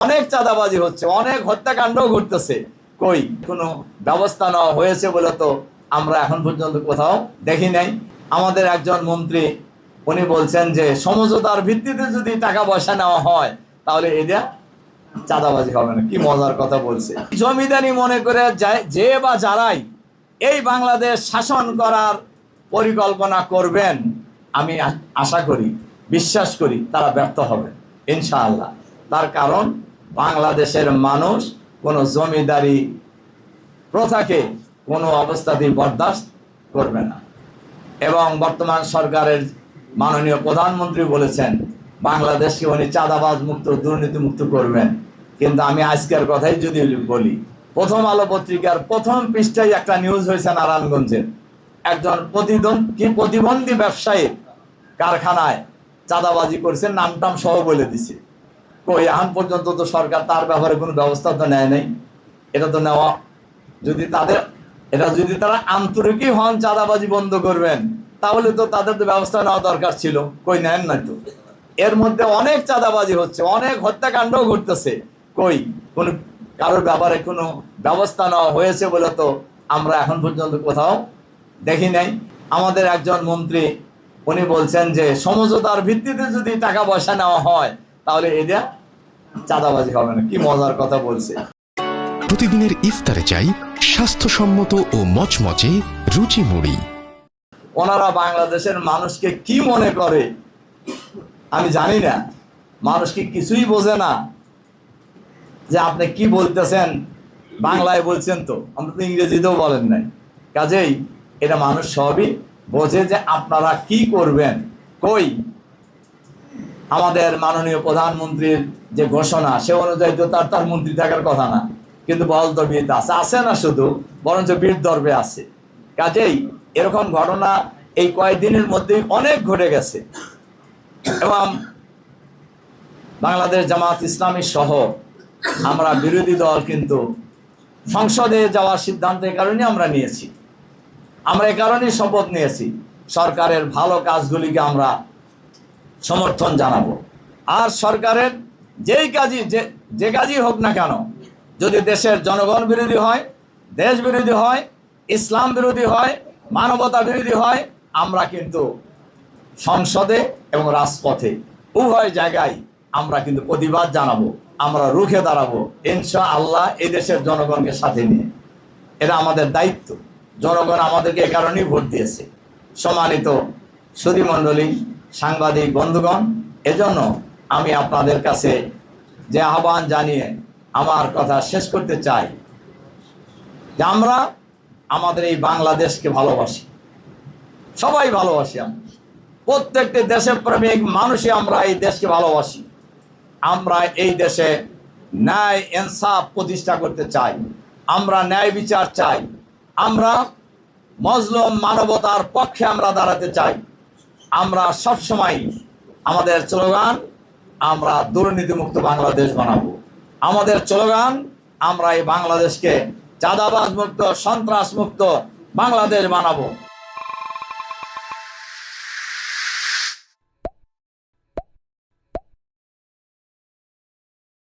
অনেক চাঁদাবাজি হচ্ছে, অনেক হত্যাকাণ্ডও ঘটতেছে, কই কোনো ব্যবস্থা নেওয়া হয়েছে বলে তো আমরা এখন পর্যন্ত কোথাও দেখি নাই। আমাদের একজন মন্ত্রী উনি বলছেন যে সমঝোতার ভিত্তিতে যদি টাকা পয়সা নেওয়া হয় তাহলে এটা চাঁদাবাজি হবে না। কি মজার কথা বলছে। জমিদারি মনে করে যে বা যারাই এই বাংলাদেশ শাসন করার পরিকল্পনা করবেন, আমি আশা করি, বিশ্বাস করি তারা ব্যর্থ হবেন ইনশাআল্লাহ। তার কারণ বাংলাদেশের মানুষ কোনো জমিদারি প্রথাকে কোনো অবস্থাতেই বরদাস্ত করবে না। এবং বর্তমান সরকারের মাননীয় প্রধানমন্ত্রী বলেছেন বাংলাদেশকে উনি চাঁদাবাজ মুক্ত, দুর্নীতি মুক্ত করবেন। কিন্তু আমি আজকের কথাই যদি বলি, প্রথম আলো পত্রিকার প্রথম পৃষ্ঠায় একটা নিউজ হয়েছে নারায়ণগঞ্জের একজন প্রতিবন্ধী ব্যবসায়ী কারখানায় চাঁদাবাজি করছেন, নামটাম সহ বলে দিছে। কই এখন পর্যন্ত তো সরকার তার ব্যাপারে কোনো ব্যবস্থা তো নেয় নাই। এটা তো নেওয়া, যদি তারা আন্তরিকই হন চাঁদাবাজি বন্ধ করবেন তাহলে তো তাদের তো ব্যবস্থা নেওয়া দরকার ছিল, কই নেন না তো। এর মধ্যে অনেক চাঁদাবাজি হচ্ছে, অনেক হত্যাকাণ্ডও ঘটতেছে, কই কোনো কারোর ব্যাপারে কোনো ব্যবস্থা নেওয়া হয়েছে বলে তো আমরা এখন পর্যন্ত কোথাও দেখি নাই। আমাদের একজন মন্ত্রী উনি বলছেন যে সমঝোতার ভিত্তিতে যদি টাকা পয়সা নেওয়া হয় তাহলে এটা চাঁদাবাজি হবে না। কি মজার কথা বলছে। প্রতিদিনের ইফতারে চাই স্বাস্থ্যসম্মত ও মচমচে রুচি মুড়ি। ওনারা বাংলাদেশের মানুষকে কি মনে করে আমি জানি না। মানুষ কি কিছুই বোঝে না যে আপনি কি বলতেছেন, বাংলায় বলছেন তো, আমরা তো ইংরেজিতেও বলেন নাই। কাজেই এটা মানুষ সবই বোঝে যে আপনারা কি করবেন। কই আমাদের মাননীয় প্রধানমন্ত্রীর যে ঘোষণা সে অনুযায়ী তো তার মন্ত্রী থাকার কথা না, কিন্তু বল দরবিতে আছে না, শুধু বরঞ্চ বীর দর্বে আছে। কাজেই এরকম ঘটনা এই কয়েকদিনের মধ্যেই অনেক ঘটে গেছে। এবং বাংলাদেশ জামাত ইসলামী সহ আমরা বিরোধী দল কিন্তু সংসদে যাওয়ার সিদ্ধান্ত এই কারণে আমরা নিয়েছি, আমরা এ কারণেই শপথ নিয়েছি সরকারের ভালো কাজগুলিকে আমরা সমর্থন জানাবো। আর সরকারের যে কাজই হোক না কেন, যদি দেশের জনগণ বিরোধী হয়, দেশ বিরোধী হয়, ইসলাম বিরোধী হয়, মানবতা বিরোধী হয়, আমরা কিন্তু সংসদে এবং রাজপথে উভয় জায়গায় আমরা কিন্তু প্রতিবাদ জানাবো, আমরা রুখে দাঁড়াবো ইনশাআল্লাহ এই দেশের জনগণকে সাথে নিয়ে। এটা আমাদের দায়িত্ব। জনগণ আমাদেরকে এ কারণেই ভোট দিয়েছে। সম্মানিত সুধীমণ্ডলী, সাংবাদিক বন্ধুগণ, এজন্য আমি আপনাদের কাছে যে আহ্বান জানিয়ে আমার কথা শেষ করতে চাই যে আমরা আমাদের এই বাংলাদেশকে ভালোবাসি, সবাই ভালোবাসি। প্রত্যেকটি দেশপ্রেমিক মানুষই আমরা এই দেশকে ভালোবাসি। আমরা এই দেশে ন্যায় ইনসাফ প্রতিষ্ঠা করতে চাই, আমরা ন্যায় বিচার চাই, আমরা মজলুম মানবতার পক্ষে আমরা দাঁড়াতে চাই। আমরা সবসময় আমাদের স্লোগান আমরা দুর্নীতিমুক্ত বাংলাদেশ বানাবো। আমাদের স্লোগান আমরা এই বাংলাদেশকে চাঁদাবাজ মুক্ত, সন্ত্রাস মুক্ত বাংলাদেশ বানাবো।